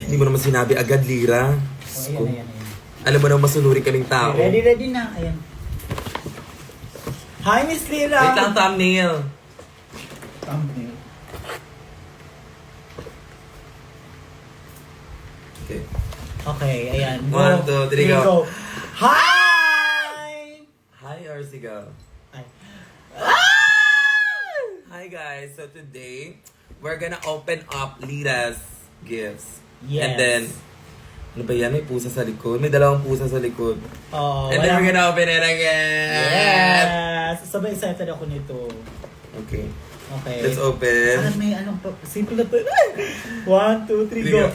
Hindi mo naman sinabi agad, Lira. Oh, ayan. Alam mo naman masunuri kaming tao. Okay, ready na. Ayan. Hi, Miss Lira! Wait lang, thumbnail. Thumbnail. Okay. Okay, ayan. 1, 2, 3, go. Hi! Hi, Arsiga. Ay. Hi, guys. So today, we're gonna open up Lira's gifts. Yes. And then, ano ba yan? May pusa sa likod. May dalawang pusa sa likod. Oh, And then we're gonna open it again. Yes! Sabay excited ako nito. Okay. Okay. Let's open. Parang may anong simple na to. 1, 2, 3, go!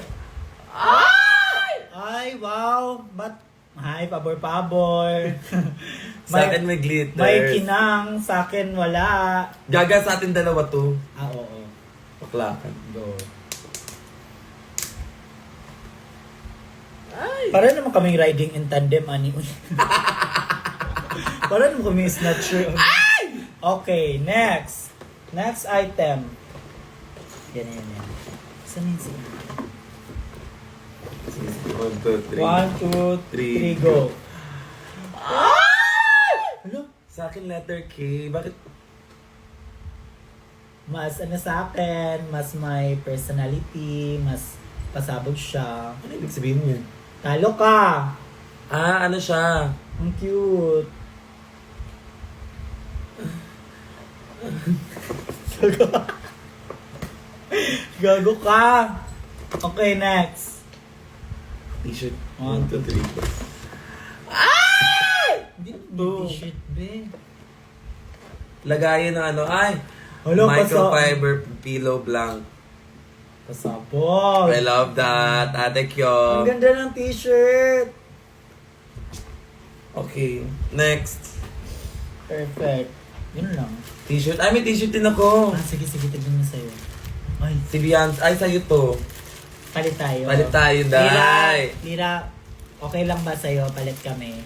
Ay, wow! But, hi, pabor-pabor. Sa akin may glitters. May kinang, sa akin wala. Gaga sa atin dalawa to. Ah, oo. Paklakan. Go. Para naman kaming riding in tandem, ani. Para naman kaming snatcher. Okay, next. Next item. Yan. Saan yun sila? 1, 2, 3. 1, 2, 3, go. Ano? Sa akin letter K. Bakit? Mas ano sa akin, mas may personality, mas pasabog siya. Ano ibig sabihin niya? Talo ka! Ah, ano siya? Ang cute. Gago ka! Okay, next. T-shirt. 1, 1, 2, 3. Hindi Oh. t-shirt, be. Lagayan ng ano, ay! Hello, Microfiber pillow blank. Pasabog. I love that. Ate Ang Kyo. ganda ng t-shirt. Okay, next. Perfect. Yun lang. T-shirt. Ay, may t-shirt din ako. Ah, sige, tignan mo sa'yo. Ay, Si Beyonce. Ay, sa'yo to. palit tayo. Palit tayo, Day. Lira, okay lang ba sa'yo? Palit kami.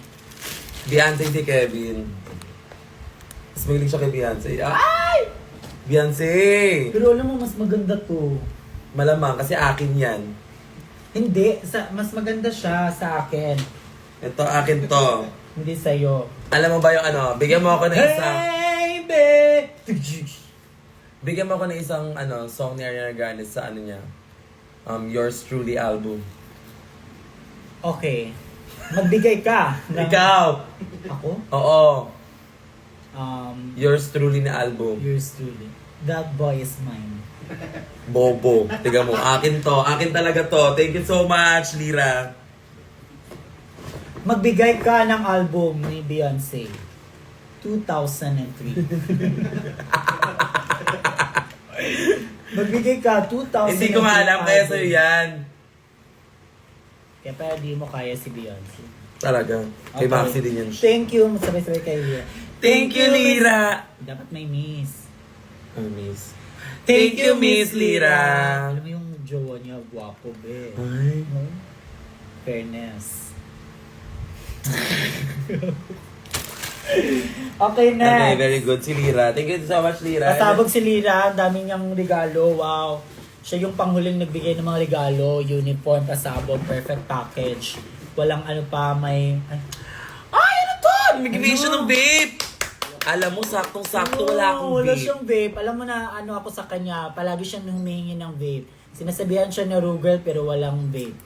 Beyonce si Kevin. Mas magaling siya kay Beyonce. Ay! Beyonce! Pero alam mo, mas maganda to. Malamang, kasi akin yan. Hindi, mas maganda siya sa akin. Ito, akin to. Hindi sa'yo. Alam mo ba yung ano? Bigyan mo ako ng isang... Hey, babe! Bigyan mo ako ng isang song ni Ariana Grande sa ano niya. Yours Truly album. Okay. Magbigay ka. Ikaw! Ako? Oo. Um, Yours Truly na album. yours truly. That boy is mine. Bobo. Tiga mo, akin to. Akin talaga to. Thank you so much, Lira. Magbigay ka ng album ni Beyonce. 2003. Magbigay ka 2003. Hindi ko maalam kaya album. sa'yo yan. Kaya pala di mo kaya si Beyonce. Talaga. Kay Okay. Maxi din yan. Thank you. Sabay-sabay kayo. Thank you, Lira. Dapat may miss. Miss. Thank you, Miss Lira. Alam mo yung jowa niya, guwapo, be. Ay. No? Fairness. Okay, next. Okay, very good si Lira. Thank you so much, Lira. Pasabog si Lira, ang dami niyang regalo. Wow. Siya yung panghuling nagbigay ng mga regalo, uniform, pasabog, perfect package. Walang ano pa, may... Ay, ano to? Nagbibigay siya ng vape. Alam mo, saktong-sakto wala akong Wala vape. siyang vape. Alam mo na ano ako sa kanya, palagi siyang humihingi ng vape. Sinasabihan siya na Rugal pero walang vape.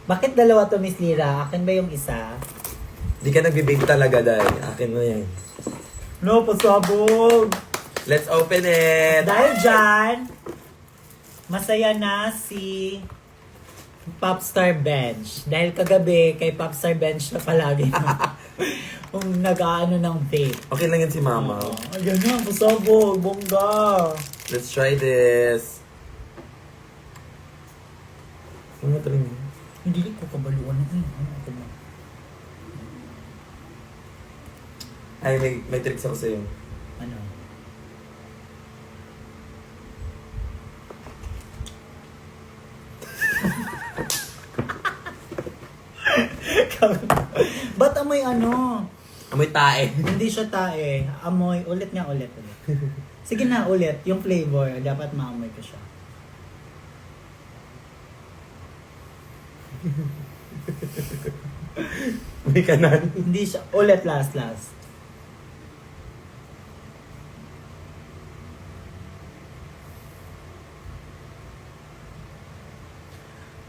Bakit dalawa to, Miss Lira? Akin ba yung isa? Di ka nagbe-vape talaga dahil. Akin mo yan. No, pasabog! Let's open it. Dahil dyan, masaya na si Popstar Bench. Dahil kagabi, kay Popstar Bench na palagi kung nag-aano ng vape. Okay lang yan si Mama. Ayan na, pasabog, bongga. Let's try this. Ano ito rin? Hindi ko kabaluan na yun. Ay, may tricks ako sa'yo. Ano? Ba't amoy ano? Amoy tae. Hindi siya tae. Amoy, ulit. Sige na, ulit. Yung flavor, dapat maamoy ko siya. May kanan. Hindi siya. Ulit, last.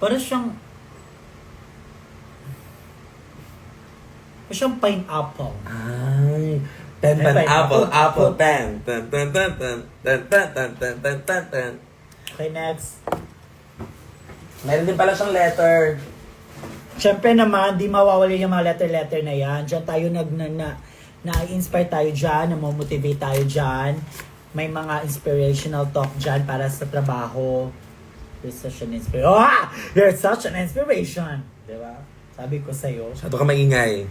Para siyang pineapple. Ay. Ten, Ay, ten, apple, apple. apple, ten. Ten, ten, ten, ten, ten, ten, ten, ten, ten, ten, ten. Okay, next. Meron din pala siyang letter. Siyempre naman, di mawawala yung mga letter na yan. Diyan tayo na-inspire tayo dyan, na-motivate tayo dyan. May mga inspirational talk dyan para sa trabaho. You're such an inspiration. Oh! You're such an inspiration! Diba? Sabi ko sa'yo. Masyado ka maingay.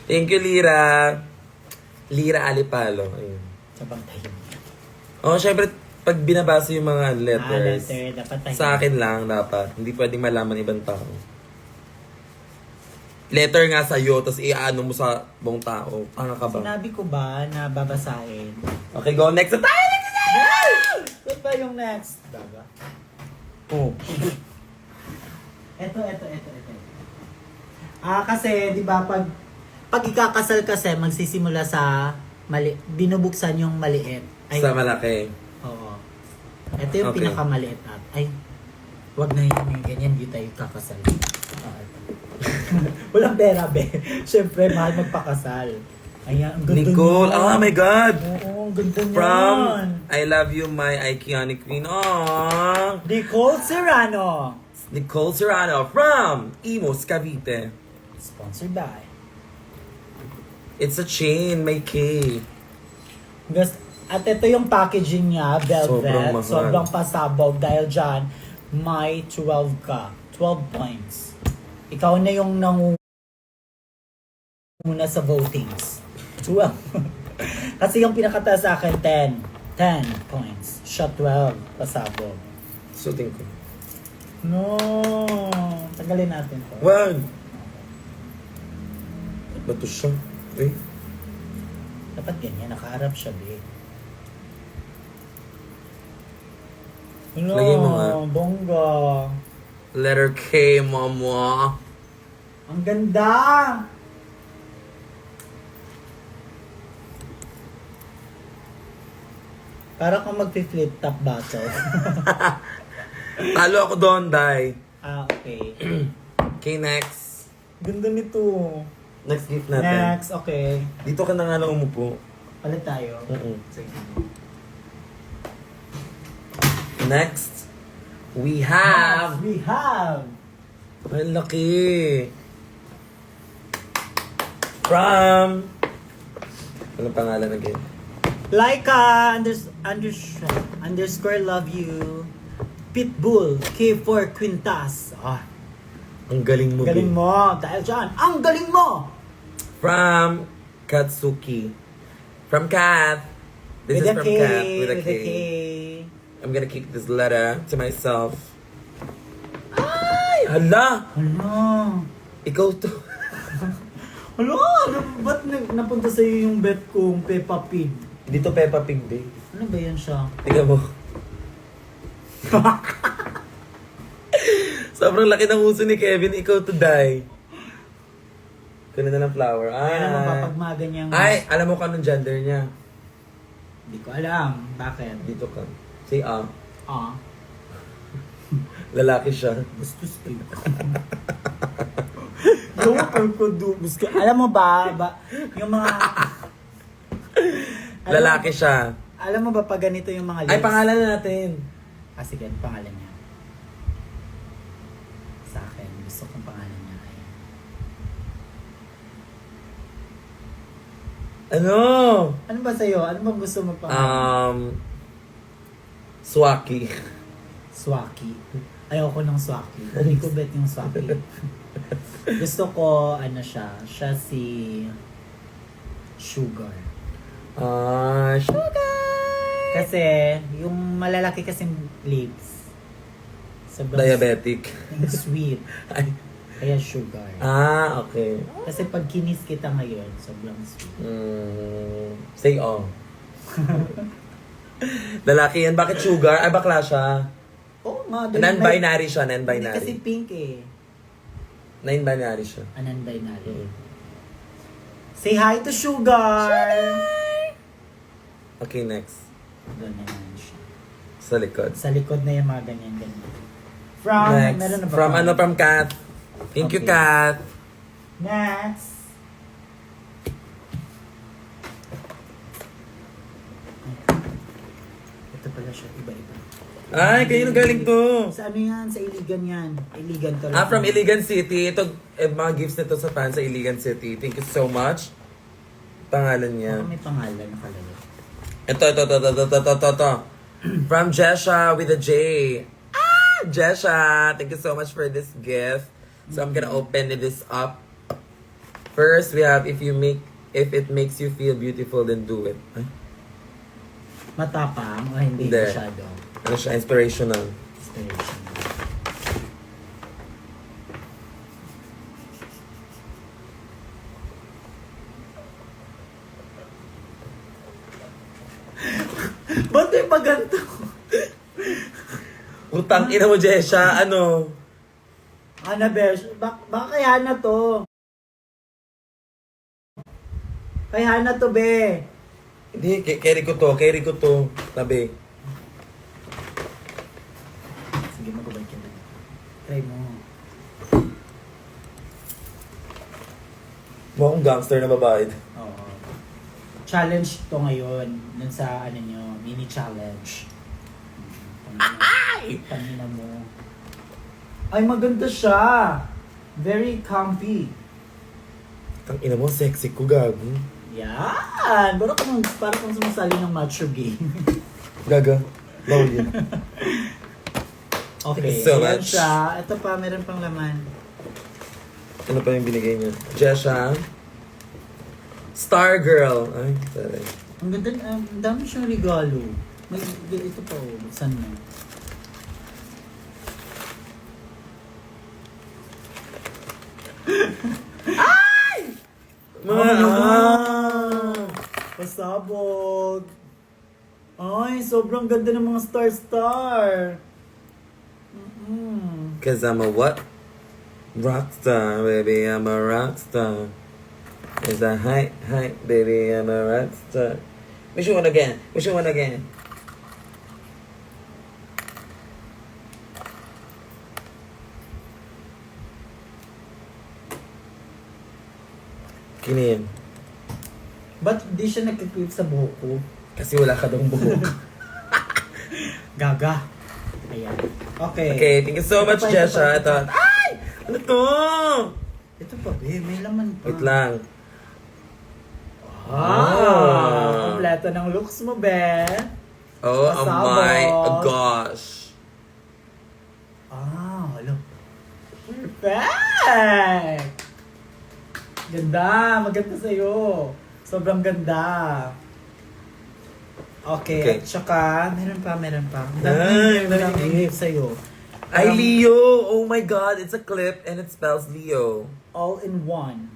Thank you, Lira. Lira Alipalo. Ayun. Sabang tayo. Oh, syempre, pag binabasa yung mga letters, Letter. Dapat tayo. sa akin lang dapat. Hindi pwedeng malaman ibang tao. Letter nga sa'yo, tapos iaano mo sa buong tao. Tanga ka ba? Sinabi ko ba na babasahin? Okay, go. Next na tayo! Next na tayo! Saan ba yung next? Daga. Oh. Ito. Kasi, di ba, pag ikakasal kasi, magsisimula sa binubuksan yung maliit. Sa malaki. Oo. Ito yung Okay. pinakamaliit at, wag na yung ganyan, di tayo kakasal. Walang pera, be. Siyempre, mahal magpakasal. Ayan, ang ganda Nicole, niyan. oh my God! Oo, ang ganda niyan. From I Love You, My Iconic Queen. Oh, Nicole Serrano. Nicole Serrano from Imos, Cavite. Sponsored by. It's a chain, may K. At ito yung packaging niya, Sobrang velvet. mahal. Sobrang pasabog dahil dyan, may 12 ka. 12 points. Ikaw na yung nangunguna sa votings. 12. Kasi yung pinakataas sa akin, 10. 10 points. Siya 12. Pasabog. Suting ko. No. Tagalin natin to. Wag! Bato siya. Eh? Dapat ganyan. Nakaharap siya, be. No, Lagay mo nga. bongga. Letter K, mama. Ang ganda! Para kang mag-flip top battle. Talo ako doon, Day. Okay. Okay, next. Ganda nito. Next gift natin. Next, okay. Dito ka na nga lang umupo. Palit tayo. Sige. Next, we have... We have Ang laki. From... Anong pangalan again? Laika underscore love you. Pitbull K4 Quintas. Ang galing mo, Galing babe. mo. Dahil dyan, ang galing mo! From Katsuki. From Kat. This With is a from K. Kat. With a K. K. I'm gonna keep this letter to myself. Ay! Hala! Ano? Ikaw to. Ano? Ba't napunta sa'yo yung bet kong Peppa Pig? Dito Peppa Pig, babe. Ano ba yan siya? Tingnan mo. Sobrang laki ng uso ni Kevin. Ikaw to die. Kunin na ng flower. Kaya naman ba pag mga ganyang... Ay! Alam mo kung anong gender niya. Hindi ko alam. Bakit? Dito ka. Say Ah. Lalaki siya. Bastos ka. Yung pagkudubos ka. Alam mo ba, yung mga... Lalaki siya. Alam mo ba pag ganito yung mga Ay, pangalan na natin. Sige, ano pangalan niya? Sa akin, gusto kong pangalan niya. Ano? Ano ba sa'yo? Ano ba gusto mo pangalan? Swaki. Swaki. Ayoko ng Swaki. Hindi ko bet yung Swaki. Gusto ko, siya si Sugar. Sugar! Kasi, yung malalaki kasing lips, Sobrang Diabetic. sweet. Ay. Kaya sugar. Okay. Kasi pag kinis kita ngayon, sobrang sweet. Say all. Lalaki yan. Bakit sugar? Ay, bakla siya. Oo nga. Non-binary siya, Hindi non-binary. kasi pink eh. Non-binary siya. Non-binary. Say hi to Sugar! Okay, next. Doon na naman siya. Sa likod. Sa likod na yung mga ganyan-ganyan. From, Next. meron na ba From pa? ano, from Kat. Thank you, Okay. Kat. Next. Ito pala siya, iba-iba. Ay, kayo nang galing to. Sa ano yan? Sa Iligan yan. Iligan to. From Iligan City. Ito, mga gifts nito sa fans sa Iligan City. Thank you so much. Pangalan niya. May pangalan nakalagay. Ito. From Jesha with a J. Jesha, thank you so much for this gift. So I'm gonna open this up. First, we have if it makes you feel beautiful, then do it. Ay, Matapang o hindi Hindi. masyado? ano siya? Inspirational. Inspiration. Ba't may paganto? Utang ina mo, Jesha. Ano? Ana, Besh, baka kay Hana to. Kay Hana to, be. Hindi, carry ko to. Tabi. Sige, mag-ubay ka na. Try mo. Mukhang gangster na babae. Oo. Challenge to ngayon. Dun sa, ano nyo, mini challenge. Ay! Pangina mo. Ay, maganda siya. Very comfy. Utang ina mo, sexy ko, gago. Yan! Para kung sumasali ng macho game. Gaga. Bawal yun. Okay, Thank you so yan much. siya. Ito pa, meron pang laman. Ano pa yung binigay niya? Jesha. Star Girl. Ay, sorry. Ang ganda, ang dami siyang regalo. May, ito pa, oh. Saan mo? Mga Pasabog. Ay, sobrang ganda ng mga star-star. Cause I'm a what? Rockstar, baby, I'm a rockstar. It's a hype, baby, I'm a rockstar. Wish you one again. Kinin. Ba't di siya nagkiklip sa buhok ko? Kasi wala ka dong buhok. Gaga. Ayan. Okay. Okay, thank you so much, Ito pa, Jesha. ito pa. Ito. Ay! Ano to? Ito pa, be. May laman pa. Wait lang. Kompleto ng looks mo, be. Oh, oh Pasabog. my gosh. Hello. Perfect! Ganda. Maganda sa'yo. Sobrang ganda. Okay. Okay. At saka, meron pa. Ang Ay, daming gift sa'yo. Ay, Leo! Oh my God, it's a clip and it spells Leo. All in one.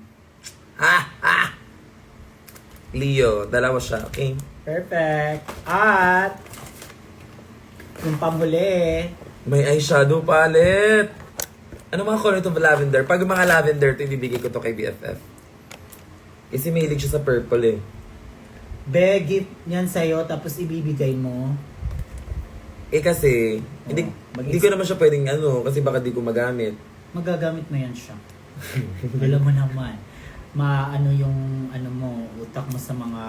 Ha! Leo, dalawa siya, okay? Perfect. At, yung panghuli, May eyeshadow palette. Ano mga color ito lavender? Pag mga lavender, ito ibibigay ko to kay BFF. Kasi mahilig siya sa purple eh. be, gift niyan sa'yo, tapos ibibigay mo. Eh kasi, mag- hindi ko naman siya pwedeng kasi baka di ko magamit. Magagamit mo yan siya. Alam mo naman. Yung utak mo sa mga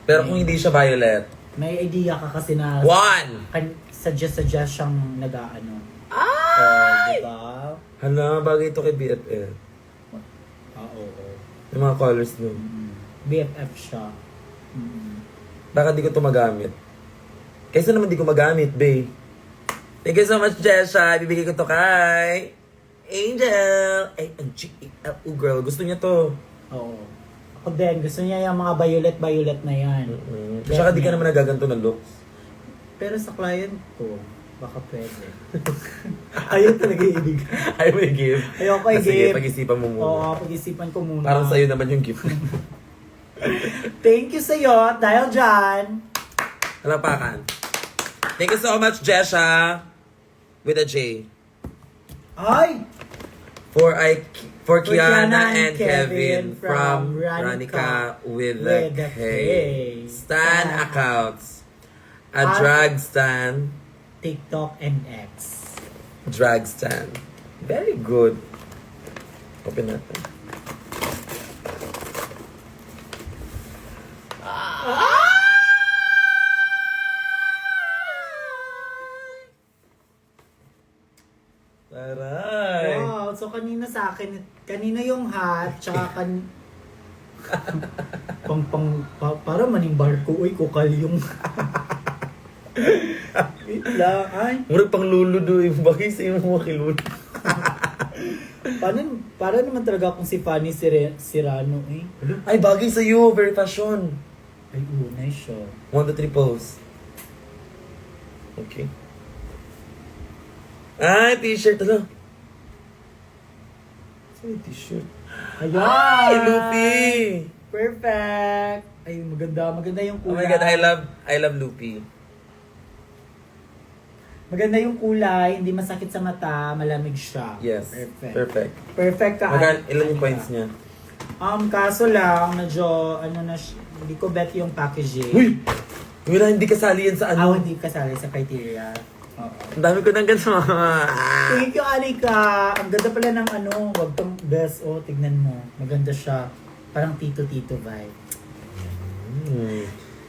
Pero kung hindi siya violet, may idea ka kasi na one! suggest siyang nag-aano. Ay! Diba? Hala, bagay ito kay BFF. Oo. Yung mga colors nun. BFF siya. Baka di ko ito magamit. Kaysa naman di ko magamit, babe. Thank you so much, Jesha. Bibigay ko to kay Angel. A-N-G-E-L-U, girl. Gusto niya to. Oo. Ako din, gusto niya yung mga violet na yan. Tsaka di ka naman nagaganto ng looks. Pero sa client ko, Baka pwede. Ayun talaga yung ibig. Ay, may gift. Ayoko Ah, sige, i-give. pag-isipan mo muna. Oo, pag-isipan ko muna. Parang sa'yo naman yung gift. Thank you sa'yo dahil dyan. Halapakan. Thank you so much, Jesha. With a J. Ay! For Kiana and Kevin from Ranica with the K. Stan accounts. A At- drag stan. TikTok and X. Drag stan. Very good. Open natin. Taray! Wow, so kanina sa akin, kanina yung hat, tsaka para maning barko, uy, kukal yung... Wait lang, ay. Murag pang luludo yung bagay sa yung mga kiluludo. Para naman talaga akong si Fanny Serrano, eh. Ay, bagay sa'yo. Very fashion. Ay, nice siya. 1 to 3 pose. Okay. Ay, t-shirt. Ano? Saan yung t-shirt? Ayan! Ay, Luffy! Perfect! Ay, maganda yung Oh kulay. my God, I love Luffy. Maganda yung kulay, hindi masakit sa mata, malamig siya. Yes. Perfect. Perfect. Perfect ka. Ilan yung points niya? Kaso lang, medyo, hindi ko bet yung packaging. Uy! Wala, hindi kasali yan sa ano. Hindi kasali sa criteria. Oo. Ang dami ko nang gano'n. Thank you, Anika. Ang ganda pala ng wag kang best. Oh, tignan mo. Maganda siya. Parang tito-tito vibe.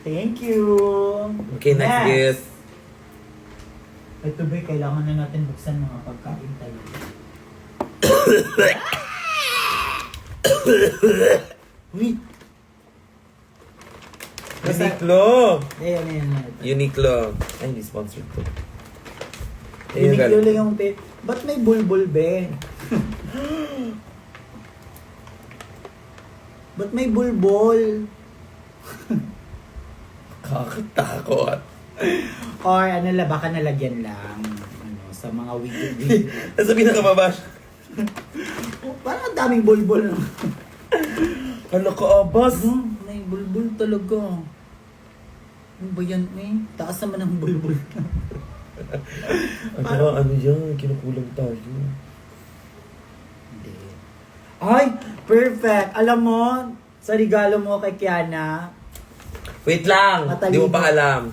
Thank you. Okay, next gift. Ito ba, kailangan na natin buksan mga pagkain tayo. Uy! Uniqlo! Ayan. Uniqlo. Ay, hindi sponsored to. Ayun, Uniqlo galing. lang yung ba't may bulbul, be? Ba't may bulbol? Kakatakot. Or baka nalagyan lang. Sa mga wig. Nasa pinakababa siya. Parang ang daming bulbol. Hala ka, abas. May bulbol talaga. Ano ba yan, eh? Taas naman ang bulbol. Ano yan? Kinukulang tayo. Hindi. Ay! Perfect! Alam mo, sa regalo mo kay Kiana, Wait lang. Di mo pa alam.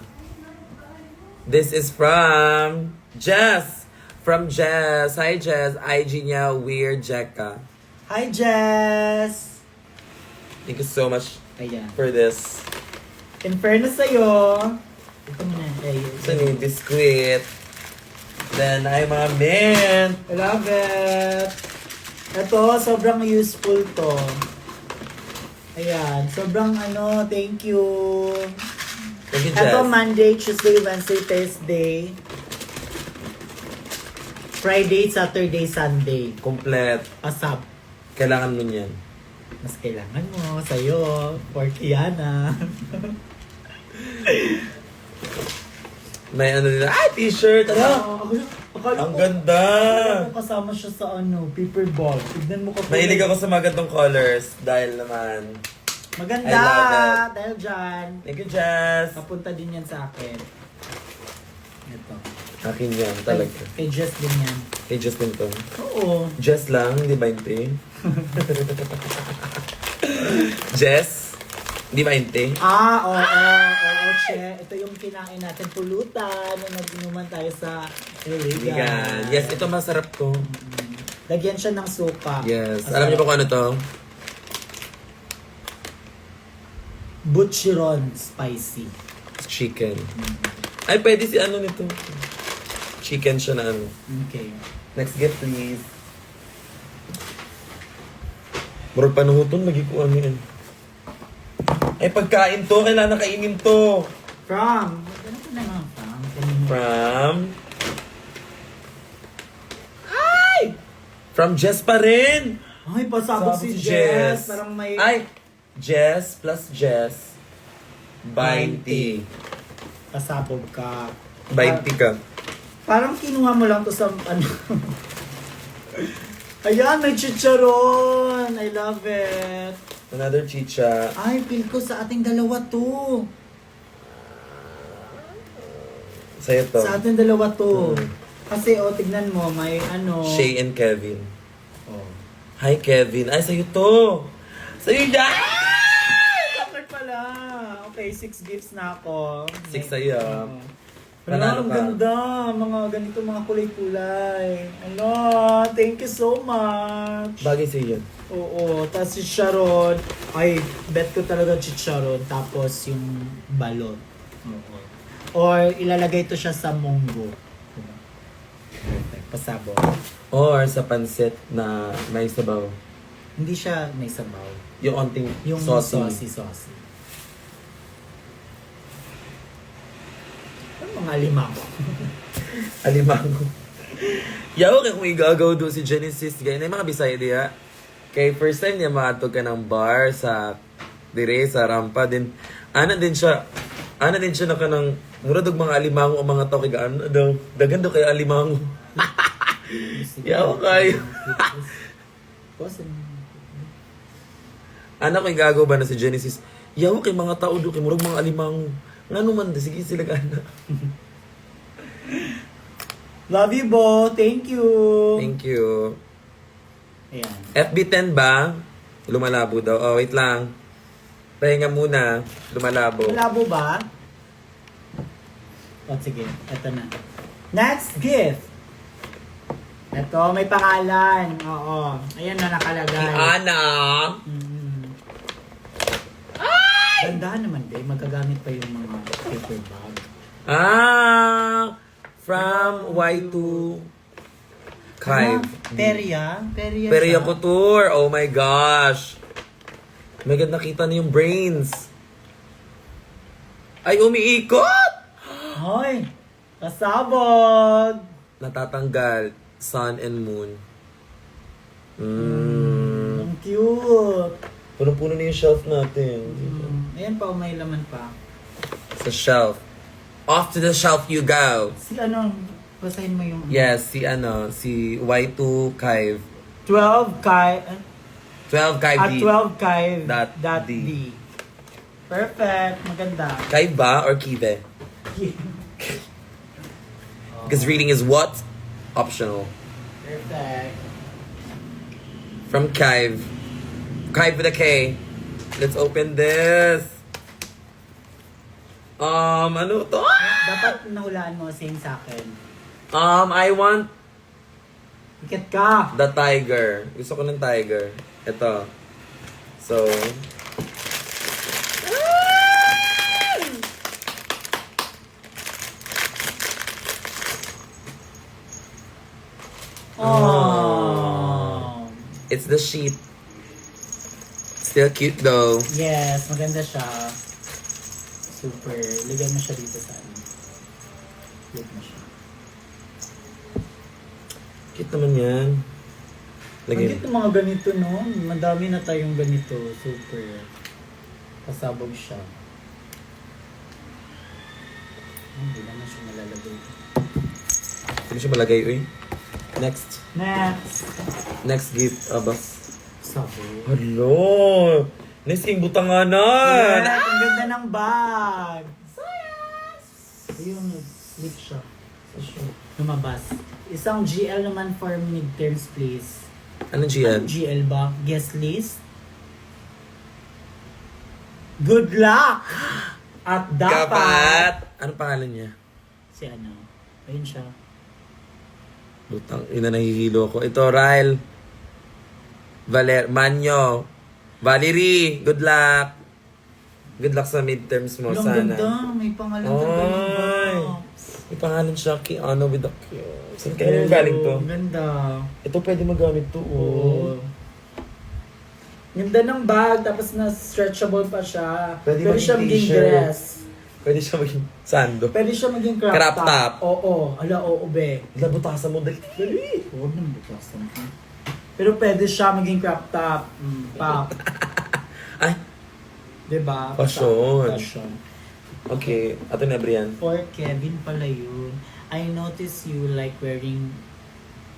This is from Jess. From Jess. Hi, Jess. IG niya, Weird Jekka. Hi, Jess! Thank you so much Ayan. for this. In fairness sa'yo, ito mo na. Ito yung biscuit. Then, ay mga mint. I love it! Ito, sobrang useful to. Ayan, sobrang thank you. Thank you, Jess. Ito, Monday, Tuesday, Wednesday, Thursday. Friday, Saturday, Sunday. Complete. Asap. Kailangan mo niyan. Mas kailangan mo, sa'yo, for Kiana. May ano nila. Ay, t-shirt. Ano? Ang ganda. Kasama siya sa paper ball. Tignan mo ka. Mahilig ako sa magandang colors. Dahil naman. Maganda! I love it. Dahil dyan, Thank you, Jess. papunta din yan sa akin. Ito. Akin yan, talaga. Kay Jess din yan. Kay Justin to. Oo. Jess lang, di ba hindi? Jess? Di ba hindi? Oo, che. Ito yung kinain natin pulutan nung nag-inuman tayo sa Iligan. Vegan. Yes, ito masarap to. Lagyan siya ng suka. Yes. Masarap. Alam niyo ba kung ano to? Butcheron spicy. Chicken. Ay, pwede si ano nito. Chicken siya na ano. Okay. Next gift, please. Murag panuhuton, lagi ko ano yan. Ay, pagkain to. Kailangan kainin to. From? Ano ko na nga from? Kanina. From... Ay! From Jess pa rin! Ay, pasabog si Jess. Parang may... Ay! Jess plus Jess. 20. Pasabog ka. 20 ka. Parang kinuha mo lang to sa ano. Ayan, may chicharon. I love it. Another chicha. Ay, feel ko sa ating dalawa to. Sa'yo to. Sa ating dalawa to. Mm. Kasi, tignan mo, may ano. Shay and Kevin. Oh. Hi, Kevin. Ay, sa'yo to. Sa'yo yan! Okay pala. Okay, 6 gifts na ako. 6 sa'yo. Ano, Panalo ang ka. ganda. Mga ganito, mga kulay-kulay. Ano, thank you so much. Bagay sa'yo yan. Oo, tapos si Sharon, ay, bet ko talaga si Sharon, tapos yung balot. Oo. Or ilalagay to siya sa munggo. Diba? Perfect, pasabog. Or sa pansit na may sabaw. Hindi siya may sabaw. Yung onting Yung saucy. saucy. Ano mga limang? Alimango. Yaw, kaya kung igagaw doon si Genesis, ganyan yung mga Bisaya diya. Kay first time niya maatog ka ng bar sa dire sa rampa din. Ana din siya na kanang murad og mga alimango o mga tao kay gaano daw. Dagan daw kay alimango. Yaw kay. Ana ko igagaw ba na si Genesis? Yaw kay mga tao do kay murag mga alimango. Ngano man sige sila gana. Love you, Bo. Thank you. Thank you. Ayan. FB10 ba? Lumalabo daw. Oh, wait lang. Pahinga muna. Lumalabo. Malabo ba? O, sige. Ito na. Next gift. Ito, may pangalan. Oo. Ayan na nakalagay. Ana! Mm. Gandahan naman, babe. Magagamit pa yung mga paper bag. From Y2 Kive. Peria? Peria Peria siya. Couture. Oh my gosh. May ganda nakita na yung brains. Ay, umiikot! Hoy! Kasabog! Natatanggal. Sun and moon. Ang cute! Puno-puno na yung shelf natin. Ayan pa, may laman pa. Sa shelf. Off to the shelf you go. Si ano, basahin mo yung... Yes, si Y2 Kive. 12 kay... 12 Kive At D. 12 kay Dot D. D. Perfect. Maganda. Kive ba or Kive? Because reading is what? Optional. Perfect. From Kive. Kive with a K. Let's open this. Ano to? Dapat nahulaan mo, same sa akin. I want Ikat ka! the tiger. Gusto ko ng tiger. Ito. So, Oh. it's the sheep. Still cute though. Yes, maganda siya. Super. Lagyan mo siya dito sa ano. Cute mo siya. Cute naman yan. Ang Lagyan. cute ng mga ganito, no? Madami na tayong ganito. Super. Pasabog siya. Hindi naman siya malalagay. Hindi siya malagay, uy. Next. Next! Next gift, abas. Sabog. Hello! Nesting butanganan! Yes, ang ganda ng bag. Ayun, nag-slip siya. Sa show. Lumabas. Isang GL naman for midterms, please. Anong GL? Anong GL ba? Guest list? Good luck! At dapat... Kapat! Anong pangalan niya? Si ano? Ayun siya. Butang, ina nahihilo ko. Ito, Ryle. Manyo. Valerie, good luck. Good luck sa midterms mo, Ang sana. ganda. May pangalan Oy. sa ganun ba? May pangalan siya, Kiano with the Q. Saan kaya galing to? Ang ganda. Ito pwede magamit to, oh. Oo. Ganda ng bag, tapos na stretchable pa siya. Pwede Pwede maging siya maging t-shirt. dress. Pwede siya maging sando. Pwede siya maging crop, Crop top. Oo. Ala, oo, be. Labutasan mo, dali. Huwag nang butasan ka. Pero pwede siya maging crop top. Pop. Ay, Diba? Fashion. Fashion. okay. Ato na, Brian. For Kevin pala yun. I notice you like wearing...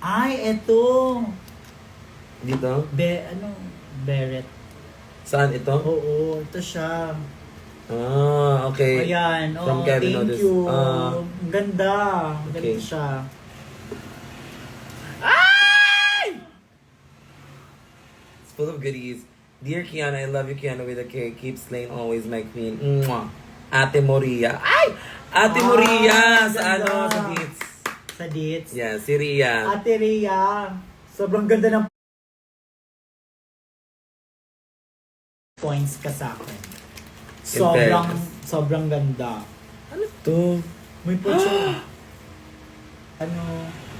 Ay, eto! Dito? Beret. Saan ito? Oo, ito siya. Ah, okay. Ayan, From Kevin thank Otis. you. Ah. Ang ganda. Ang Okay. ganda siya. It's full of goodies. Dear Kiana, I love you, Kiana with a K. Keep slaying always, my queen. Mwah. Ate Moria. Ay! Ate Moria! Sa ganda. sa Beats. Sa dates. Yeah, si Ria. Ate Rhea, sobrang ganda ng points ka sa akin. Sobrang ganda. Ano to? May picture. Ano?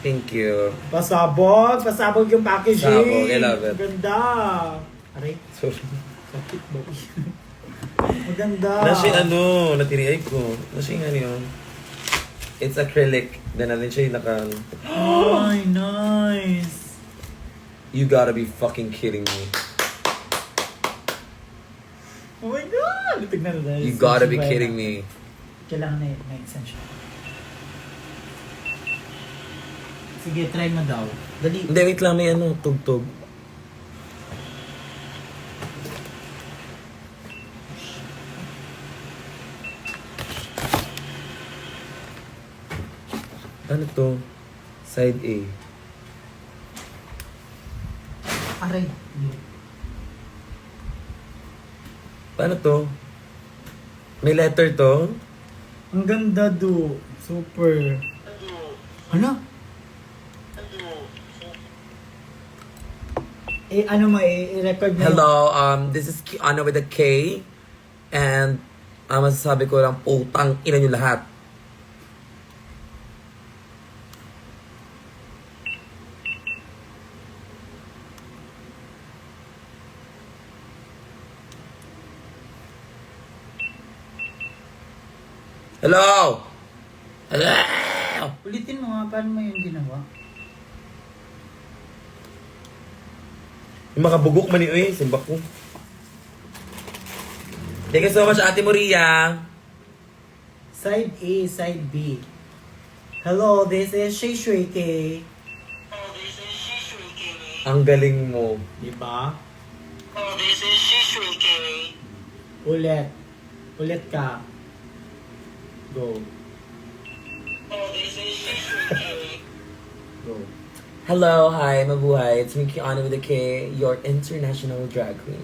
Thank you. Pasabog yung packaging. Pasabog, I love it. Ganda. Aray, Sorry. sakit ba? Maganda. Natiriay ko. Nasi nga yun. It's acrylic. Then natin siya yung naka... Ay, nice. You gotta be fucking kidding me. Oh my God! Tignan na. You gotta be kidding me. Kailangan na extension. Sige, try mo daw. Dali. Hindi, wait lang. May tugtog. Ano to? Side A. Aray. Paano to? May letter to? Ang ganda do. Super. Ano? I-record mo. Hello, this is Kiana with a K. And, masasabi ko lang, putang ina nyo lahat. Hello! Hello! Ulitin mo nga, paano mo yung ginawa? Yung mga bugok man yun eh, simbak ko. Thank you so much, Ate Maria. Side A, side B. Hello, this is Shay Shui K. Ang galing mo. Diba? This is Shishui K. Ulit. Ulit ka. Go. This is Shishui K. Go. Hello, hi, mabuhay. It's me, Kiana with a K, your international drag queen.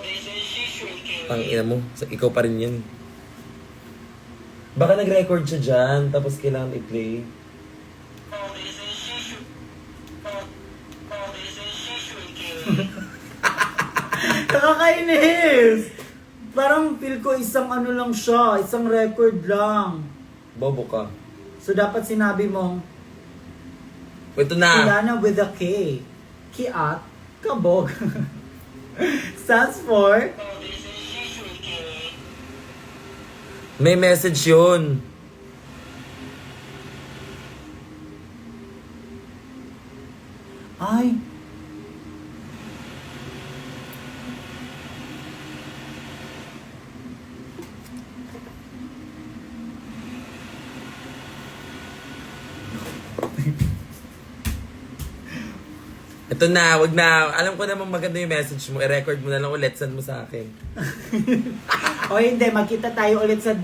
This is Shishui K. Ang ina mo, ikaw pa rin yan. Baka nag-record siya dyan, tapos kailangan i-play. This is Shishui. This is Shishui K. Nakakainis! Parang feel ko isang ano lang siya, isang record lang. Bobo ka. So dapat sinabi mong, Ito na. Kiana with a K. Kiat, kabog. Stands for, This is Shishui K. May message yun. ay, Ito na, wag na. Alam ko naman maganda yung message mo. I-record mo na lang ulit. Send mo sa akin. o hindi, magkita tayo ulit sa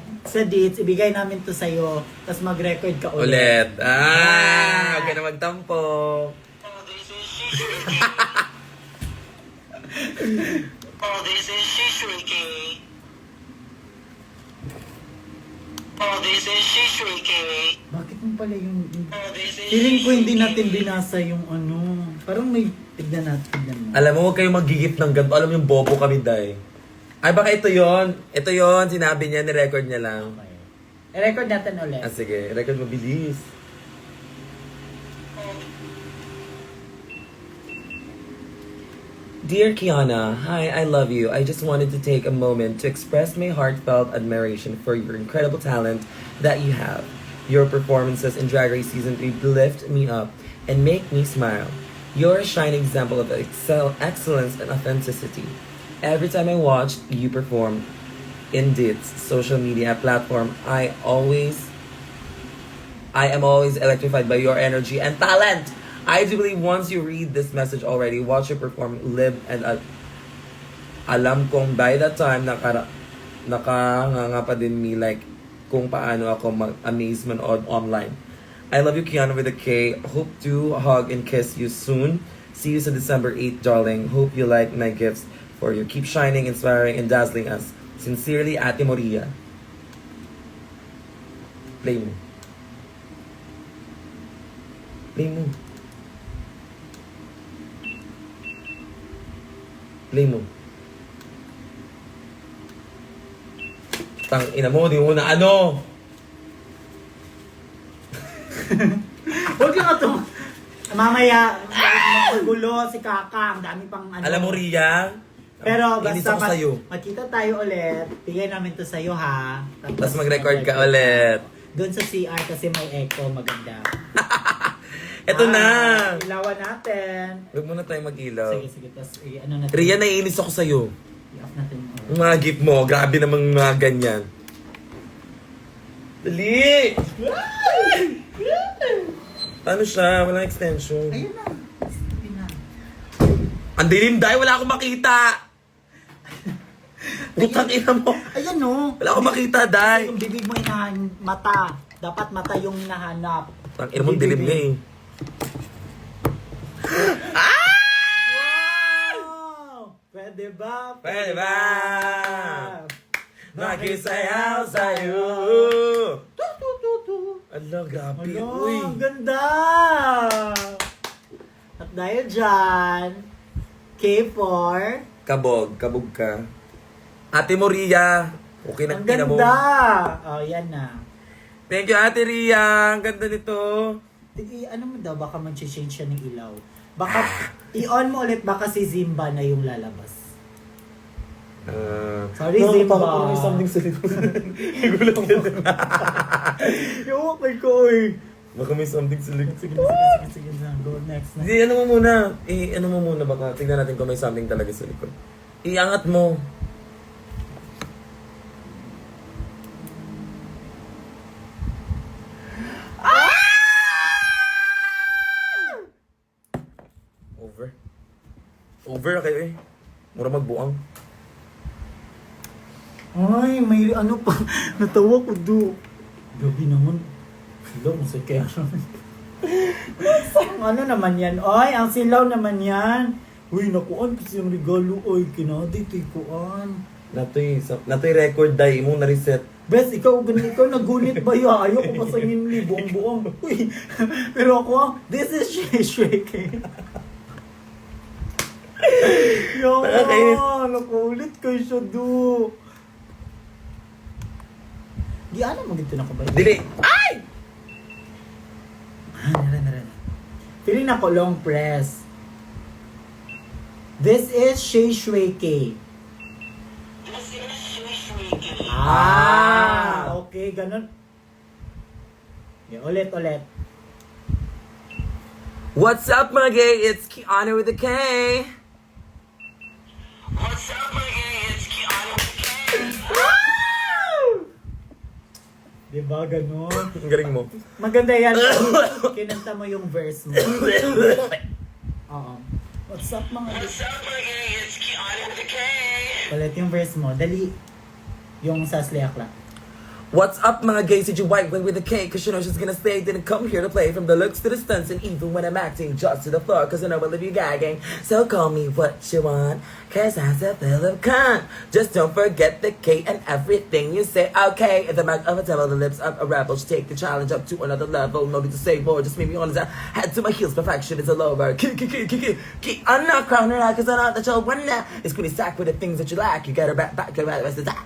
dates, ibigay namin to sa'yo, tapos mag-record ka ulit. Ulit. Ah. Huwag ka na magtampo. This is Shishui K. This is Shishui K. This is Shishui K. Bakit mo pala yung... This is Feeling ko hindi Shishui natin K. binasa yung ano. Parang may... Tignan mo. Alam mo, huwag kayong magigip ng ganito. Alam mo yung bobo kami, day. Ay, baka ito yon. Ito yon. Sinabi niya, ni-record niya lang. Okay. I-record natin ulit. Ah, sige. Record mo, bilis. Dear Kiana, hi, I love you. I just wanted to take a moment to express my heartfelt admiration for your incredible talent that you have. Your performances in Drag Race Season 3 lift me up and make me smile. You're a shining example of excellence and authenticity. Every time I watch you perform in Dit's social media platform, I always I am always electrified by your energy and talent. I do believe once you read this message already, watch you perform, live, and alam kong by that time, nakanganga pa din me like kung paano ako mag-amaze man online. I love you, Kiana with a K. Hope to hug and kiss you soon. See you on December 8th, darling. Hope you like my gifts for you. Keep shining, inspiring, and dazzling us. Sincerely, Ate Moria. Play mo. Play mo. Play mo. Tang ina mo, di mo na ano. Huwag lang ito. Mamaya, magulo si Kaka. Ang dami pang ano. Alam mo, Ria, Pero inis basta ako sa'yo. magkita tayo ulit. Bigay namin to sa'yo ha. Tapos mag-record ka ulit. Doon sa CR kasi may echo maganda. Eto na. Ilawan natin. Huwag muna tayo mag-ilaw. Sige, sige. Tapos ano natin. Ria, naiinis ako sa'yo. I-off natin. Yung mga gift mo, grabe namang mga ganyan. Dali! Paano siya? Walang extension. Ayun na. Ayun na. Ang dilim dahil wala akong makita. Butang ina mo. Ayan no. Wala akong makita dahil. Yung bibig mo mata. Dapat mata yung hinahanap. Ang ina mo, dilim na eh. Wow! Pwede ba? Pwede ba? Makisayaw sa'yo. Ala, grabe. Ano, Uy. ang ganda! At dahil dyan, K4, Kabog ka. Ate mo, Ria. Okay na ang tina mo. ganda! Oh, yan na. Thank you, Ate Ria. Ang ganda nito. Ano mo daw, baka mag-change siya ng ilaw. Baka, i-on mo ulit, baka si Zimba na yung lalabas. Sorry, Zimba. Parang may something sa likod. Nagulat ka na. Yung okay ko eh. Baka may something sa likod. Sige, go next na. Hindi, ano mo muna. Ano mo muna baka. Tignan natin kung may something talaga sa likod. Iangat mo. Over na kayo eh. Mura magbuang. Ay, may ano pa. Natawa ko do. Gabi naman. Hello, masakit. Ano naman yan? Ay, ang silaw naman yan. Uy, nakuan kasi yung regalo. Ay, kinadit, kuan. Natoy record dahil mo na-reset. Bes, ikaw nagunit ba yun? Ayoko pa sa inyo buong-buong. Uy, pero ako, this is shaking. Yo, nakulit kayo siya do. Di ano mo gito na ko ba? Dili! Ay! Nara. Feeling na ko long press. This is Shay Shui K. This is Shui Shui K. Okay, ganun. Yeah, ulit. What's up mga gay? It's Kiana with a K. What's up, my gang? It's Kiana with a K. Diba, ganun? Ang galing mo. Maganda yan. Kinanta mo yung verse mo. Oo. What's up mga What's up, my gang? It's Kiana with a K. Ulit yung verse mo. Dali. Yung sa Sleakla. What's up mga gay? Did you white way with a K? Cause you know she's gonna stay. Didn't come here to play. From the looks to the stunts and even when I'm acting just to the floor. Cause I know I love you gagging. So call me what you want. Cause I'm a Philip Khan. Just don't forget the K and everything you say. Okay. At the back of a table, the lips of a rebel. Just take the challenge up to another level. No need to say more. Just make me honest. Head to my heels. Perfection is a lower. I'm not crowning out cause I know that you'll win that. It's gonna stack with the things that you like. You gotta back your rest of that.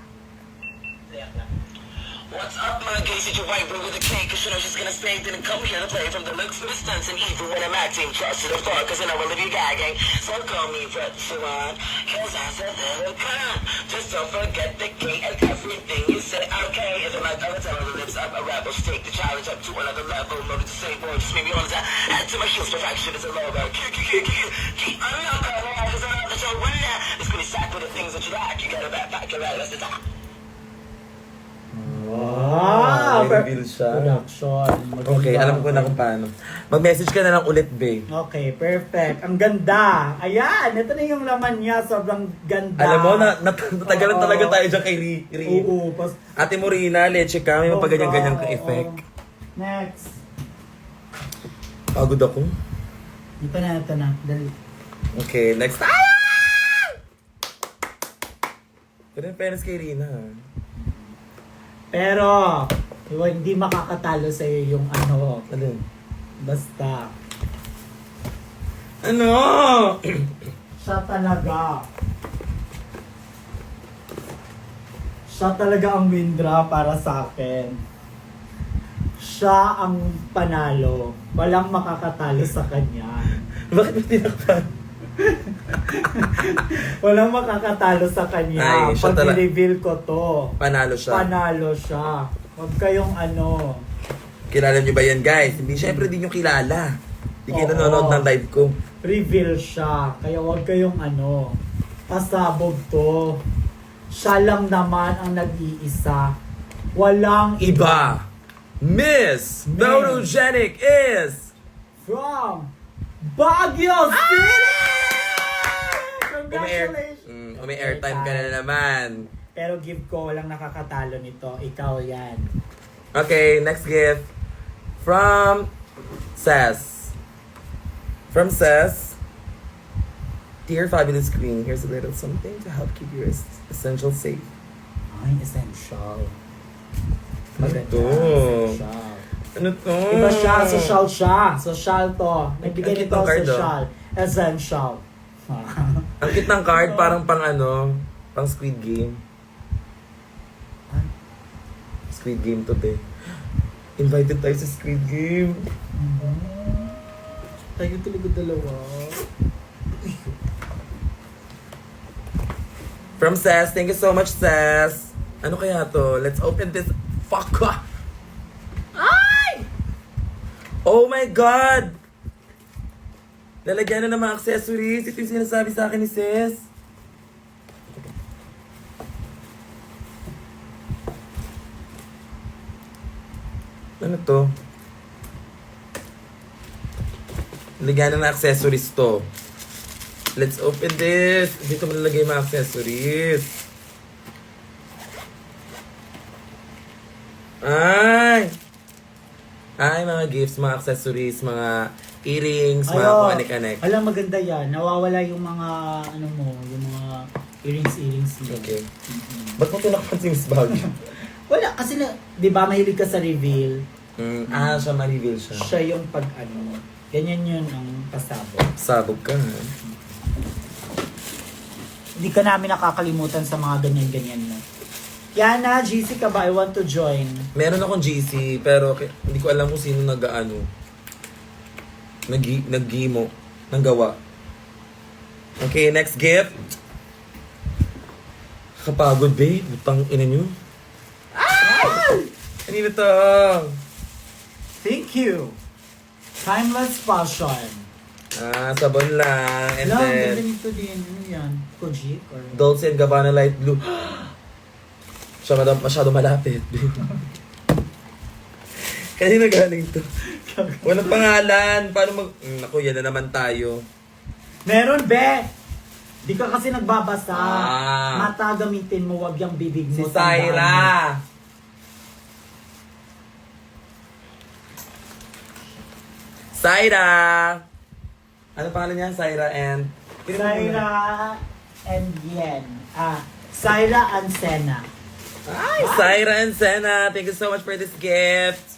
What's up, my gay? Did you white boy with a K? Cause you know she's gonna stay. Didn't come here to play. From the looks to the stunts and even when I'm acting just to the floor. Cause I know I love you gagging. So call me what you want. Cause I'm a Philip Khan. Just don't forget the K and everything you say. Okay. If I'm like other time, the lips of a rebel. Just take the challenge up to another level. No need to say more. Just make me honest. Head to my heels. Perfection is a lower. I'm not calling out cause I know that you'll win that. It's gonna stack with the things that you like. You gotta back your rest of that. Wow! may reveal siya. Production. Maganda. Okay, alam ko na kung paano. Mag-message ka na lang ulit, babe. Okay, perfect. Ang ganda. Ayan, ito na yung laman niya. Sobrang ganda. Alam mo, natagalan Oo. talaga tayo dyan kay Ri. Oo. Ate Morina, leche ka. May mapaganyan-ganyan ka Oo. effect. Next. Pagod ako. Ito na. Dali. Okay, next. Ah! Pero yung fairness kay Rina. Pero, hindi makakatalo sa iyo yung ano. Alin? Basta. Ano? Siya talaga. Siya talaga ang Windra para sa akin. Siya ang panalo. Walang makakatalo sa kanya. Bakit mo tinakpan? Walang makakatalo sa kanya. Ay, siya Pag i-reveal ko to, Panalo siya. panalo siya. Huwag kayong ano. Kilala niyo ba yan, guys? Hindi, syempre din yung kilala. Hindi kayo Oo. nanonood ng live ko. Reveal siya. Kaya huwag kayong ano. Pasabog to. Siya lang naman ang nag-iisa. Walang Iba! Miss Photogenic is... from Baguio City! Congratulations! May airtime ka na naman. Pero give ko, walang nakakatalo nito. Ikaw yan. Okay, next gift. From Sess. From Sess. Dear Fabulous Queen, here's a little something to help keep your essentials safe. Ay, essential. Ano Maganda. to? Essential. Ano to? Iba siya, social siya. Social to. Nagbigay Ang cute nito ng card, social. Essential. Ang cute ng card, parang pang ano, pang Squid Game. Squid Game to, te. Invited tayo sa Squid Game. Tayo talaga dalawa. From Sess, thank you so much, Sess. Ano kaya to? Let's open this. Fuck! Ay! Oh my God! Lalagyan na ng mga accessories. Ito yung sinasabi sa akin ni Sess. Ano to? Lalagyan na ng accessories to. Let's open this. Dito mo nalagay yung mga accessories. Ay! Ay, mga gifts, mga accessories, mga earrings, mga kung anik-anik. Alam, maganda yan. Nawawala yung mga, ano mo, yung mga earrings mo. Okay. Ba't mo tinakpan si Miss Baggy? Wala, kasi na, di ba mahilig ka sa reveal? Siya ma-reveal siya. Siya yung pag ano, ganyan yun ang pasabog. Sabog ka, ha? Hindi ka namin nakakalimutan sa mga ganyan-ganyan mo. Yana, GC ka ba? I want to join. Meron akong GC, pero hindi ko alam kung sino nag-ano. Nag-gimo. Nang gawa. Okay, next gift. Kapagod, babe. Butang ina nyo. Ay! Kanina to. Thank you. Timeless fashion. Sabon lang. And Alam, then, ganda nito din. Ano yan? Kojik? Or... Dolce & Gabbana Light Blue. Siya masyado malapit. Kanina galing to. Walang pangalan. Paano mag... Naku, yan na naman tayo. Meron, be! Di ka kasi nagbabasa. Ah. Mata gamitin mo, wag yung bibig mo. Si tandaan mo. Syra. Syra. Ano pangalan niya? Syra and... Syra and Yen. Syra and Sena. Ay, Syra and Sena. Thank you so much for this gift.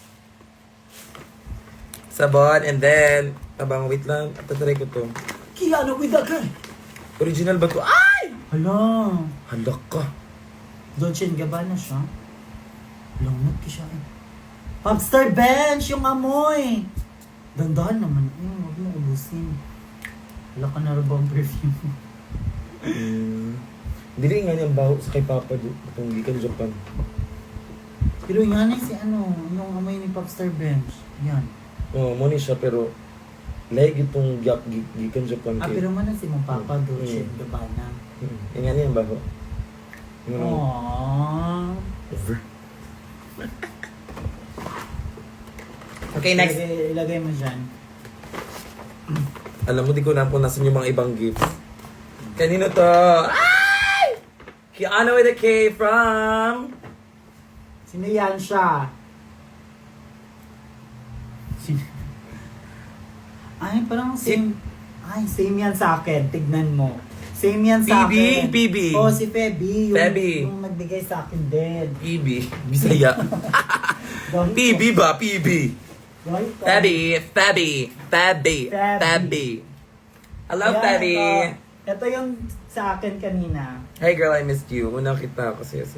Sabon, and then... Abang, wait lang. Tatry ko to. Kiano with the girl. Original ba to? Ay! Hala. Halak ka. Dolce & Gabbana siya. Langot ka siya. Popstar Bench, yung amoy. Dandahan naman. Huwag mo ubusin. Wala ka na rin ba ang perfume? Dili nga niyang baho sa kay Papa itong gikan Japan. Pero yan si ano, yung amoy ni Popstar Bench. Yan. Oo, money siya pero like itong gikan Japan kay. Pero man si mong Papa Dolce & Gabbana. Yung nga niyang baho. Aww. Over. Okay, next. Ilagay mo dyan. Alam mo, di ko na kung nasan yung mga ibang gifts. Kanino to? Ay! Kiana with a K from... Sino yan siya? Sino? Ay, parang same. Ay, same yan sa akin. Tignan mo. Same yan sa PB, akin. PB. Oh, si Feby. Feby. Yung nagbigay sa akin din. PB. Bisaya. Dahil PB ba? PB. Dahil ko. Febby. Febby. Febby. Febby. Febby. I love Ayan, Febby. Ito yung sa akin kanina. Hey girl, I missed you. Unang kita kasi sa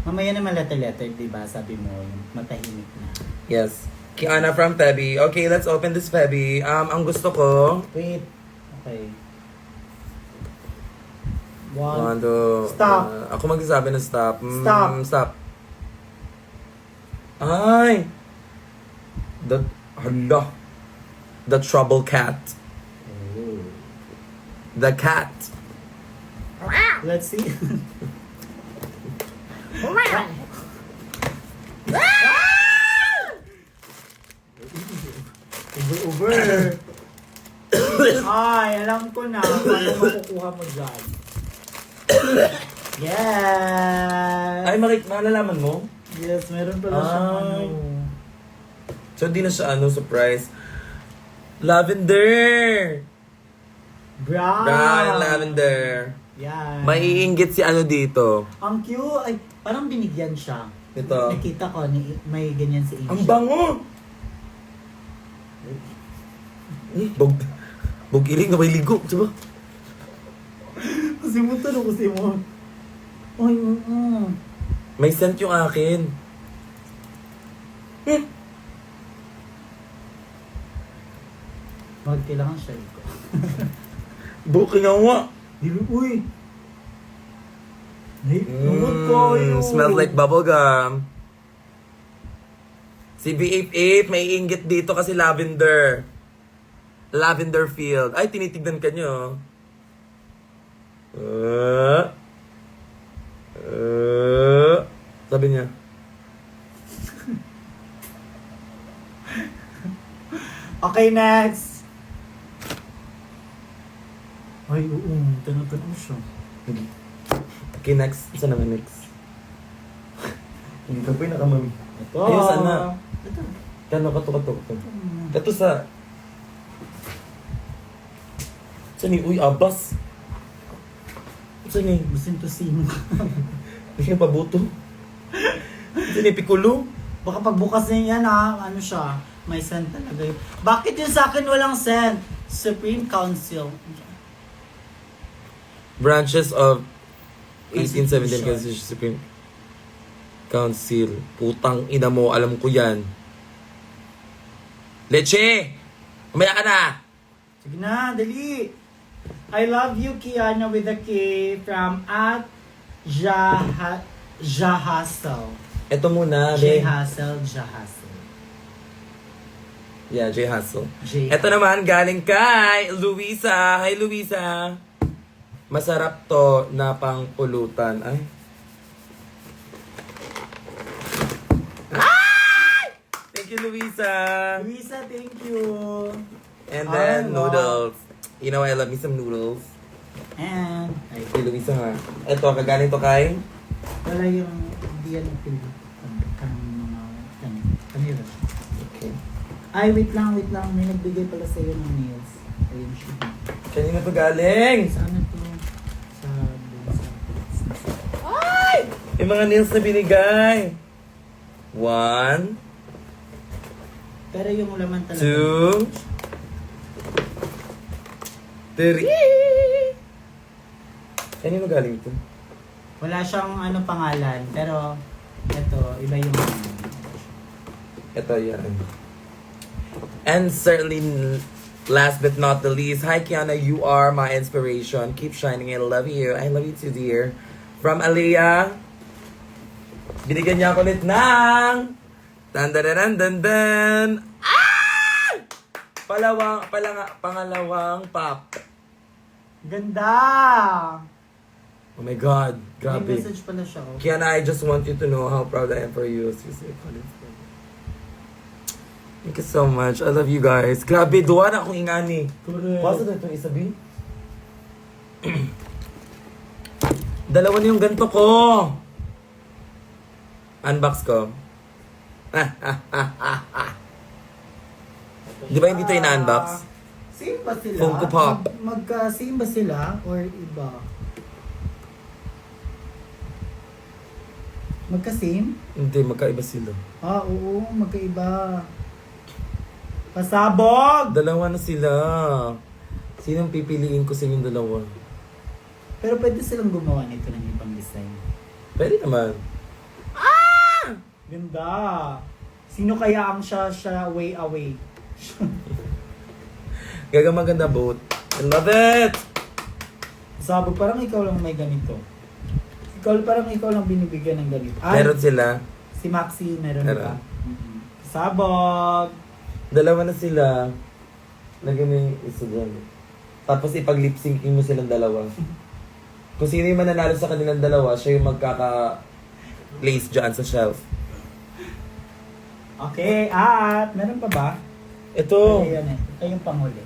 Mamaya naman letter-letter, diba? Sabi mo, yung matahimik na. Yes. Kiana from Febby. Okay, let's open this Febby. Ang gusto ko... Wait. Okay. One, two... Stop. Ako magsasabi ng stop. Stop. Stop. Ay! Hala. The trouble cat. The cat. Let's see. Over. Ay, alam ko na. Paano makukuha mo dyan? Yes! Ay, malalaman mo? Yes, meron pala siyang Ay. ano. So, di na siya surprise. Lavender! Brown! Brown and lavender. Yan. Maiinggit si dito. Ang cute. Ay, parang binigyan siya. Ito. Nakita ko, may ganyan si Asia. Ang bango! Bog-iling na may ligo, diba? Kasi mo to, kasi mo. Ay, May scent yung akin. Bakit kailangan siya ko? Buking nga. Uy! Ay, lumot ko yun. Smells like bubblegum. Si B88, may inggit dito kasi lavender. Lavender field. Ay, tinitignan ka nyo. Sabi niya. Okay, next! Ay, oo. Tanong siya. Okay, next. Saan naman next? Hindi ka po yung nakamami. Ito. Ayun, sana. Ito. Kano kato. Kato sa... Saan ni? Uy, abas. Saan ni? Gusto to see mo. Hindi ka pabuto. Saan ni? Piccolo? Baka pagbukas niya yan ano siya, may scent talaga yun. Bakit yung sa akin walang scent? Supreme Council. Branches of 1817 Constitution. Constitution Supreme Council. Putang ina mo, alam ko yan. Leche! Umaya ka na! Sige na, dali. I love you, Kiana with a K from at Jahasel. Ito muna, be. Jahasel. Yeah, J. Hassel. J. Ito naman, galing kay Luisa. Hi, Luisa. Masarap to na pang pulutan. Ay. Thank you, Luisa. Luisa, thank you. And then, Ay, wow. noodles. You know, I love me some noodles. And, ay, Kay Luisa ha. Ito, kagaling to kay... wala yung, hindi yan ang pili. Kanila. Okay. Ay, wait lang. May nagbigay pala sa'yo ng nails. Ayun siya. Kanina to galing? Saan na to? Sa... Ay! Yung mga nails na binigay. 1, Pero yung laman talaga. 2, 3. Kanina galing to? Wala siyang pangalan. Pero, ito, iba yung... Ito yan. And certainly, last but not the least, hi Kiana, you are my inspiration. Keep shining. I love you. I love you too, dear. From Aliyah. Binigyan niya ako ulit ng... Tan-dan-dan-dan-dan! Ah! Pangalawang pop. Ganda! Oh my God. May Grabe. message pala siya. Oh. Kiana, I just want you to know how proud I am for you. Seriously, Collins. Thank you so much. I love you guys. Grabe, duwa na akong ingani. Correct. Basta na itong isabi. Dalawa na yung ganito ko. Unbox ko. Di ba hindi ito ina-unbox? Same ba sila? Funko Pop. Magka-same ba sila? Or iba? Magka-same? Hindi, magkaiba sila. Oo, magkaiba. Pasabog! Dalawa na sila. Sinong pipiliin ko sa inyong dalawa? Pero pwede silang gumawa nito ng ibang design. Pwede naman. Ganda. Sino kaya ang siya way away? Gaga maganda boat. I love it! Sabog, parang ikaw lang may ganito. Parang ikaw lang binibigyan ng ganito. Meron sila. Si Maxi, meron Meron. pa. Sabog! Dalawa na sila. Lagyan mo yung isa dyan. Tapos ipag-lip-syncing mo silang dalawa. Kung sino yung mananalo sa kanilang dalawa, siya yung magkaka-place dyan sa shelf. Okay, at meron pa ba? Ito. Ay, yan eh. Ito yung panghuli.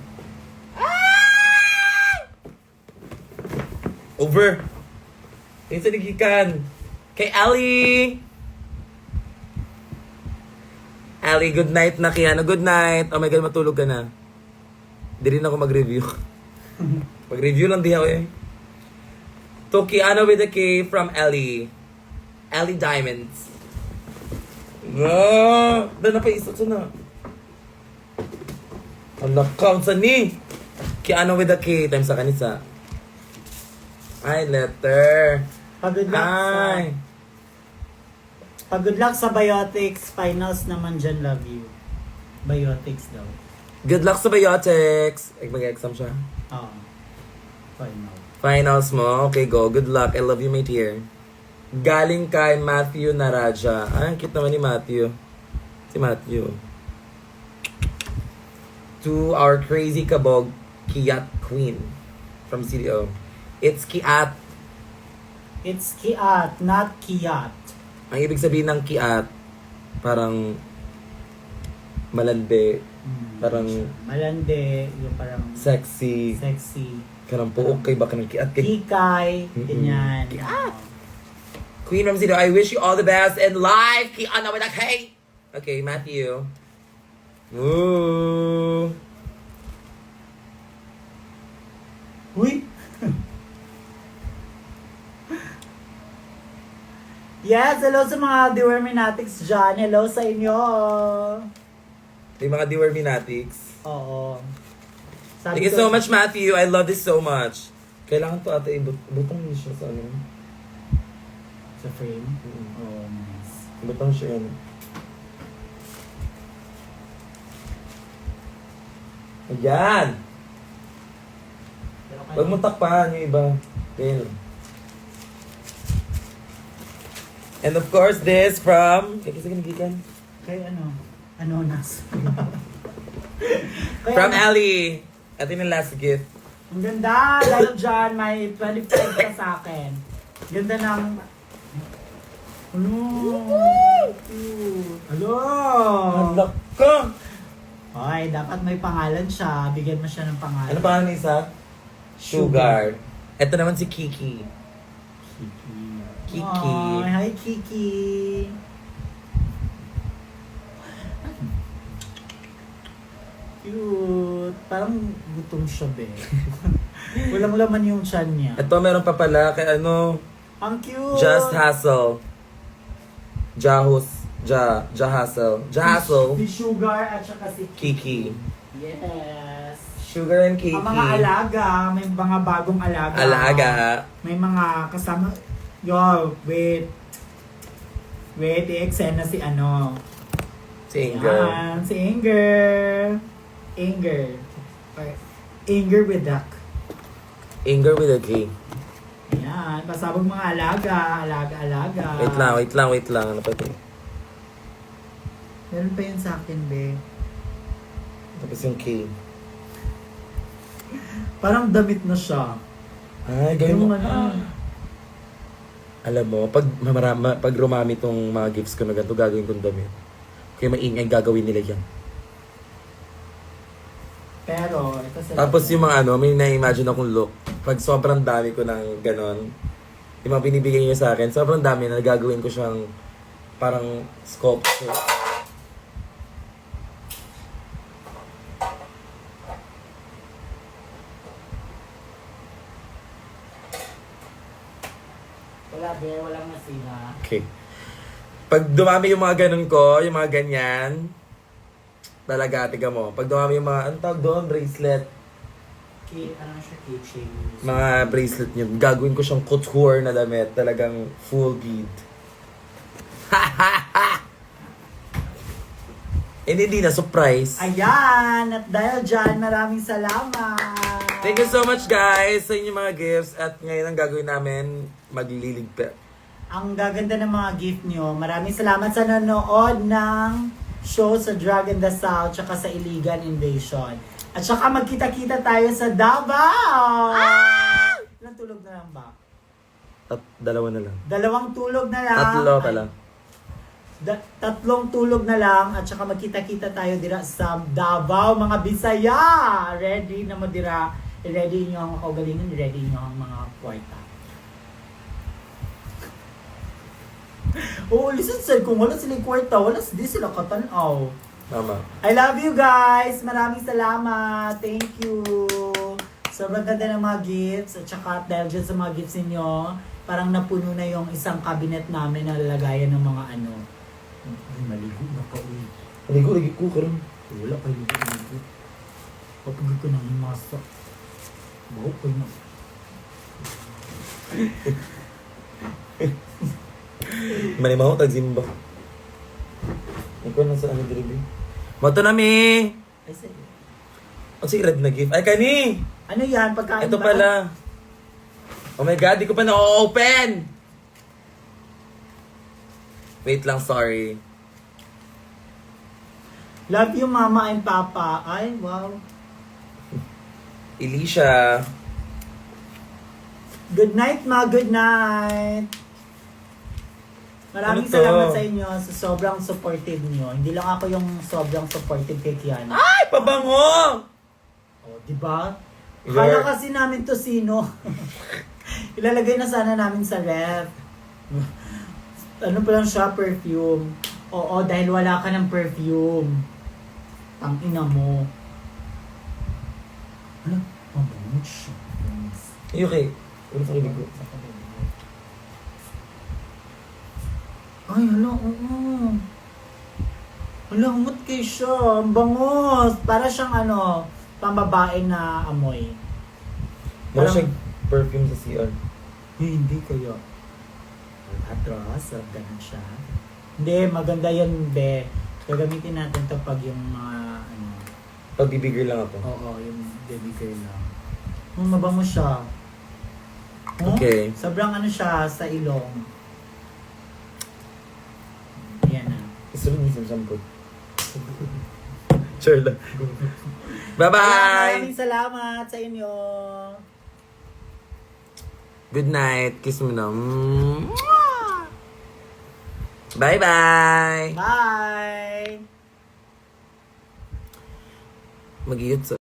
Over. Yung sa nagikan. Kay Ali. Ali, good night na Kiana. Good night. Oh my God, matulog ka na. Di rin ako mag-review. Mag-review lang di ako eh. To Kiana with a K from Ellie. Ellie Diamonds. Doon na pa isa na. Anak count sa ni. Kiana with a K times sa kanisa. Ay, letter. Pag-good luck Hi. Pag-good luck sa Biotics. Finals naman dyan, love you. Biotics daw. Good luck sa biotics. Mag-exam siya. Oo. Final. Finals mo. Okay, go. Good luck. I love you, my dear. Galing kay Matthew Naraja. Ay, ang cute naman ni Matthew. Si Matthew. To our crazy kabog, Kiat Queen from CDO. It's Kiat. It's Kiat, not Kiat. Ang ibig sabihin ng Kiat, parang malande, parang Malande, yung parang sexy, sexy. karang puok kay baka ng Kiat kay. Kikay, ganyan. Kiat. Queen from CDO, I wish you all the best in life. Kiana with a K. Okay, Matthew. Ooh. Uy! Yes, hello sa mga Deworminatics dyan. Hello sa inyo. Yung mga Deworminatics. Oo. Thank you so much, Matthew. I love this so much. Kailangan to ate, butang niyo siya sa ano. Sa frame? Oh, nice. Butang siya yan. Ayan! Huwag mo takpan yung iba. Well. And of course, this from... Kaya kasi kinigikan. Kay ano? Anonas. Kay From ano? Ali. Ito yung last gift. Ang ganda! Dahil dyan, may 25 ka sa akin. Ganda ng... Ano? Cute. Hello! Malak ka! Hoy, dapat may pangalan siya. Bigyan mo siya ng pangalan. Ano pa ang isa? Sugar. Ito naman si Kiki. Kiki. Kiki. Ay, hi Kiki. Cute. Parang gutom siya, be. Walang laman yung chan niya. Ito meron pa pala kay ano, Ang cute. Just Hassle. Jahus. Hassle. Jahassle. Si Sugar at saka si Kiki. Yes. Sugar and Kiki. Ang mga alaga, may mga bagong alaga. Alaga. May mga kasama. Yo, wait. Wait, i-eksena si ano. Si Inger. Yan, si Inger. Inger. Or, Inger with duck. Inger with a K. Ayan, pasabog mga alaga. Alaga. Wait lang. Ano pa ito? Meron pa yun sa akin, be. Tapos yung K. Parang damit na siya. Ay, gawin mo. Yung ano. Alam mo, pag rumami tong mga gifts ko na ganito, gagawin kong damit. Kaya maingay, gagawin nila yan. Pero, ito sa Tapos yung mga ano, may na-imagine akong look. Pag sobrang dami ko ng ganon, yung mga binibigay niyo sa akin, sobrang dami na gagawin ko siyang parang sculpture. Wala, be. Walang masina. Okay. Pag dumami yung mga ganun ko, yung mga ganyan, talaga, tiga mo. Pag dumami yung mga, ano tawag doon, bracelet, Ano siya, keychain. mga bracelet nyo, gagawin ko siyang couture na damit, talagang full bead. Hindi na, surprise. Ayan! At dahil dyan, maraming salamat! Thank you so much guys sa inyong mga gifts at ngayon ang gagawin namin, magliligpit. Ang gaganda ng mga gift nyo. Maraming salamat sa nanonood ng show sa Drag in the South tsaka sa Iligan Invasion. At saka magkita-kita tayo sa Davao! Ilang tulog na lang ba? At dalawa na lang. 2 tulog na lang. Tatlo pala. Tatlong tulog na lang at saka magkita-kita tayo dira sa Davao, mga Bisaya. Ready na mo dira. Ready nyo ang kaugalingan, ready nyo ang mga kwarta. Oo, listen sir, kung wala silang kwarta, di sila katanaw. Tama. I love you guys! Maraming salamat! Thank you! Sobrang ganda ng mga gifts at saka dahil dyan sa mga gifts ninyo, parang napuno na yung isang cabinet namin na lalagayan ng mga ano. Ay, maligo na pa ulit. Aligo, lagi ko karon. Wala kayo ligo. Papagod ko ng himasa. Baho ko na. Manimaw, tag-zimba. Ikaw na sa ano, diribi. Mato na, mi! Ay, sa'yo. Ang si red na gift. Ay, kani! Ano yan? Pagkain Ito ba? pala. Oh my God, di ko pa na-open! Wait lang, sorry. Love you, Mama and Papa. Ay, wow. Elisha. Good night, Ma. Good night. Maraming Ano to? salamat sa inyo sa sobrang supportive niyo. Hindi lang ako yung sobrang supportive kay Kiana. Ay, pabango! Oh, di ba? You're- Kala kasi namin to sino. Ilalagay na sana namin sa ref. Ano pa lang siya, perfume. Oo, dahil wala ka ng perfume. Ang ina mo. Ano? Mabango siya. Ay, okay. Ano sa kilig ko? Ay, hala, oo. Hala, umot kayo siya. Ang bangos. Para siyang ano, pambabae na amoy. Mura Parang- siyang perfume sa CR. Hindi kaya. Atras, ganun siya. Hindi, maganda yan, be. Gagamitin natin to pag yung mga, ano, Pagbibigay lang ako. oo, yung baby girl lang. Mabango siya. Oh, Okay. Sobrang ano siya sa ilong. Yan na. Gusto rin isang sampot. Sure lang. Bye-bye! Maraming salamat sa inyo. Good night. Kiss mo na. Bye-bye! Bye! Mag-iot sa...